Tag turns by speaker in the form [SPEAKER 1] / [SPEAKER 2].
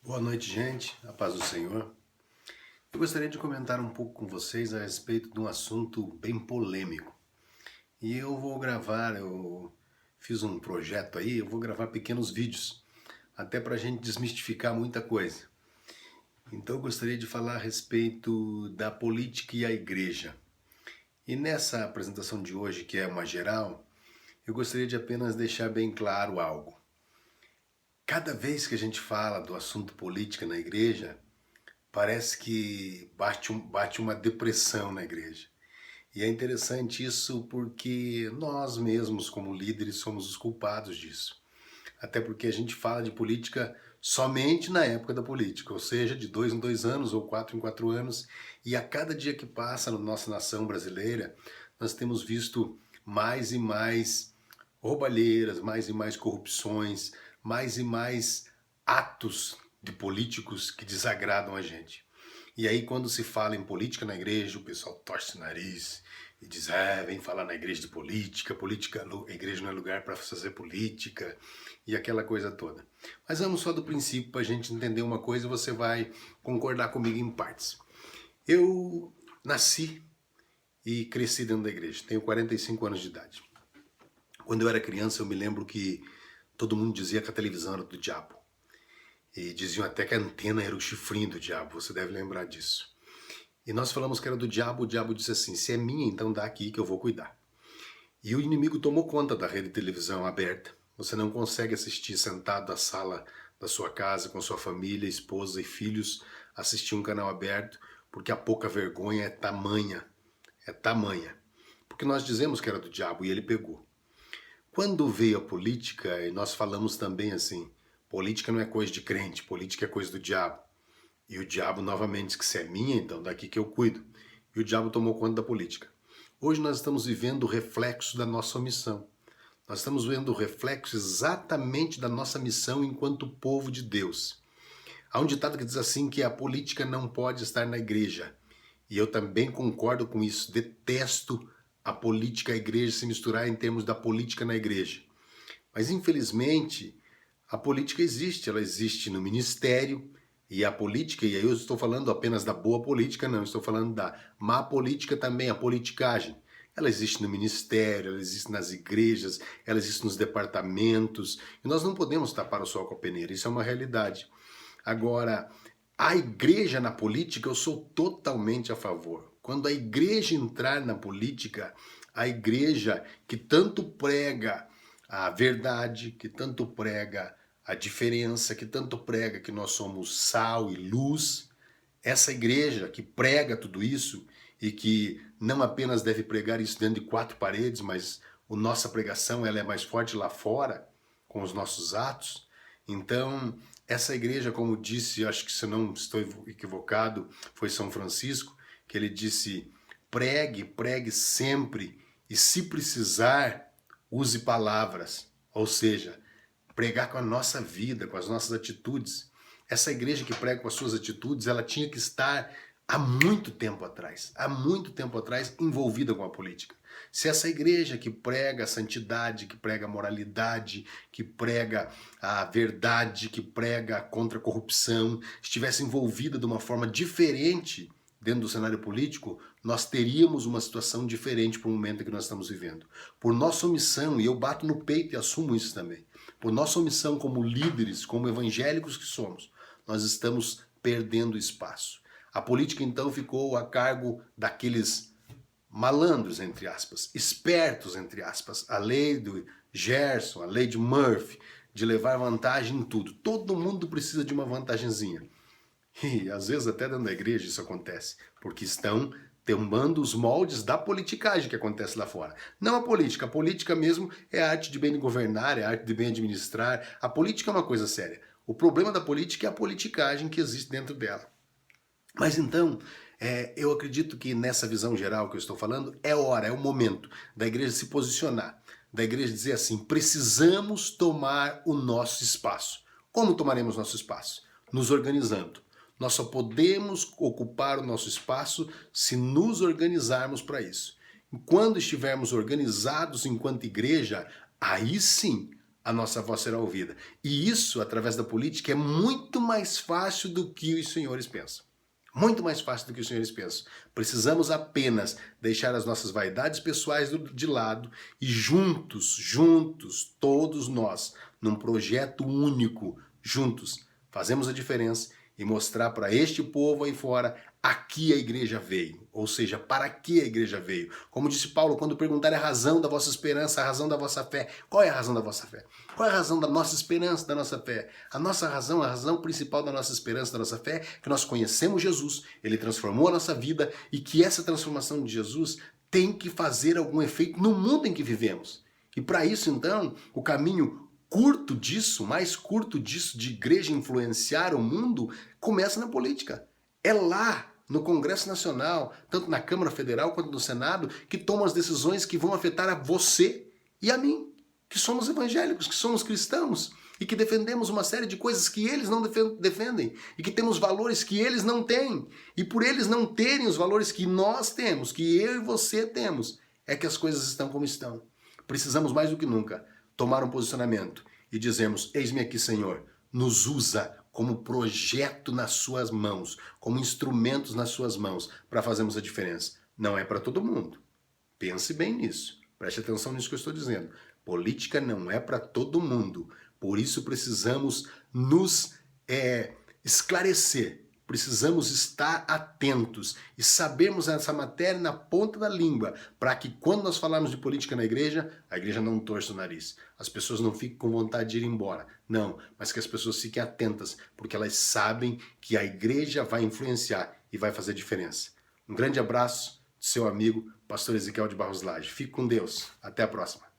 [SPEAKER 1] Boa noite, gente. A paz do Senhor. Eu gostaria de comentar um pouco com vocês a respeito de um assunto bem polêmico. E eu fiz um projeto aí, eu vou gravar pequenos vídeos, até para a gente desmistificar muita coisa. Então eu gostaria de falar a respeito da política e a igreja. E nessa apresentação de hoje, que é uma geral, eu gostaria de apenas deixar bem claro algo. Cada vez que a gente fala do assunto política na igreja, parece que bate uma depressão na igreja. E é interessante isso porque nós mesmos, como líderes, somos os culpados disso. Até porque a gente fala de política somente na época da política, ou seja, de 2 em 2 anos ou 4 em 4 anos. E a cada dia que passa na nossa nação brasileira, nós temos visto mais e mais roubalheiras, mais e mais corrupções, mais e mais atos de políticos que desagradam a gente. E aí, quando se fala em política na igreja, o pessoal torce o nariz e diz: vem falar na igreja de política, a igreja não é lugar para fazer política, e aquela coisa toda. Mas vamos só do princípio para a gente entender uma coisa e você vai concordar comigo em partes. Eu nasci e cresci dentro da igreja, tenho 45 anos de idade. Quando eu era criança, eu me lembro que todo mundo dizia que a televisão era do diabo. E diziam até que a antena era o chifrinho do diabo, você deve lembrar disso. E nós falamos que era do diabo, o diabo disse assim: se é minha, então dá aqui que eu vou cuidar. E o inimigo tomou conta da rede de televisão aberta. Você não consegue assistir sentado na sala da sua casa com sua família, esposa e filhos, assistir um canal aberto, porque a pouca vergonha é tamanha. É tamanha. Porque nós dizemos que era do diabo e ele pegou. Quando veio a política, e nós falamos também assim, política não é coisa de crente, política é coisa do diabo. E o diabo novamente disse que se é minha, então daqui que eu cuido. E o diabo tomou conta da política. Hoje nós estamos vivendo o reflexo da nossa omissão. Nós estamos vendo o reflexo exatamente da nossa missão enquanto povo de Deus. Há um ditado que diz assim que a política não pode estar na igreja. E eu também concordo com isso. Detesto a política e a igreja se misturar em termos da política na igreja. Mas infelizmente a política existe, ela existe no ministério e a política, e aí eu estou falando apenas da boa política, não, estou falando da má política também, a politicagem. Ela existe no ministério, ela existe nas igrejas, ela existe nos departamentos, e nós não podemos tapar o sol com a peneira, isso é uma realidade. Agora, a igreja na política, eu sou totalmente a favor. Quando a igreja entrar na política, a igreja que tanto prega a verdade, que tanto prega a diferença, que tanto prega que nós somos sal e luz, essa igreja que prega tudo isso e que não apenas deve pregar isso dentro de quatro paredes, mas a nossa pregação ela é mais forte lá fora, com os nossos atos. Então, essa igreja, como disse, acho que se eu não estou equivocado, foi São Francisco, que ele disse: pregue, pregue sempre, e se precisar, use palavras. Ou seja, pregar com a nossa vida, com as nossas atitudes. Essa igreja que prega com as suas atitudes, ela tinha que estar há muito tempo atrás, envolvida com a política. Se essa igreja que prega a santidade, que prega a moralidade, que prega a verdade, que prega contra a corrupção, estivesse envolvida de uma forma diferente dentro do cenário político, nós teríamos uma situação diferente para o momento que nós estamos vivendo. Por nossa omissão, e eu bato no peito e assumo isso também, por nossa omissão como líderes, como evangélicos que somos, nós estamos perdendo espaço. A política então ficou a cargo daqueles malandros, entre aspas, espertos, entre aspas, a lei do Gerson, a lei de Murphy, de levar vantagem em tudo. Todo mundo precisa de uma vantagenzinha. E às vezes até dentro da igreja isso acontece, porque estão tomando os moldes da politicagem que acontece lá fora. Não a política mesmo é a arte de bem governar, é a arte de bem administrar. A política é uma coisa séria. O problema da política é a politicagem que existe dentro dela. Mas então, eu acredito que nessa visão geral que eu estou falando, é hora, é o momento da igreja se posicionar, da igreja dizer assim: precisamos tomar o nosso espaço. Como tomaremos nosso espaço? Nos organizando. Nós só podemos ocupar o nosso espaço se nos organizarmos para isso. E quando estivermos organizados enquanto igreja, aí sim a nossa voz será ouvida. E isso, através da política, é muito mais fácil do que os senhores pensam. Muito mais fácil do que os senhores pensam. Precisamos apenas deixar as nossas vaidades pessoais de lado e juntos, todos nós, num projeto único, juntos, fazemos a diferença e mostrar para este povo aí fora a que a igreja veio, ou seja, para que a igreja veio. Como disse Paulo, quando perguntarem a razão da vossa esperança, a razão da vossa fé, qual é a razão da vossa fé? Qual é a razão da nossa esperança, da nossa fé? A nossa razão, a razão principal da nossa esperança, da nossa fé, é que nós conhecemos Jesus, ele transformou a nossa vida e que essa transformação de Jesus tem que fazer algum efeito no mundo em que vivemos. E para isso, então, o caminho curto disso, mais curto disso, de igreja influenciar o mundo, começa na política. É lá, no Congresso Nacional, tanto na Câmara Federal quanto no Senado, que tomam as decisões que vão afetar a você e a mim, que somos evangélicos, que somos cristãos e que defendemos uma série de coisas que eles não defendem e que temos valores que eles não têm. E por eles não terem os valores que nós temos, que eu e você temos, é que as coisas estão como estão. Precisamos mais do que nunca tomar um posicionamento e dizermos: eis-me aqui, Senhor, nos usa como projeto nas suas mãos, como instrumentos nas suas mãos, para fazermos a diferença. Não é para todo mundo. Pense bem nisso. Preste atenção nisso que eu estou dizendo. Política não é para todo mundo. Por isso precisamos nos esclarecer. Precisamos estar atentos e sabermos essa matéria na ponta da língua, para que quando nós falarmos de política na igreja, a igreja não torça o nariz. As pessoas não fiquem com vontade de ir embora. Não, mas que as pessoas fiquem atentas, porque elas sabem que a igreja vai influenciar e vai fazer diferença. Um grande abraço do seu amigo, pastor Ezequiel de Barros Lage. Fique com Deus. Até a próxima.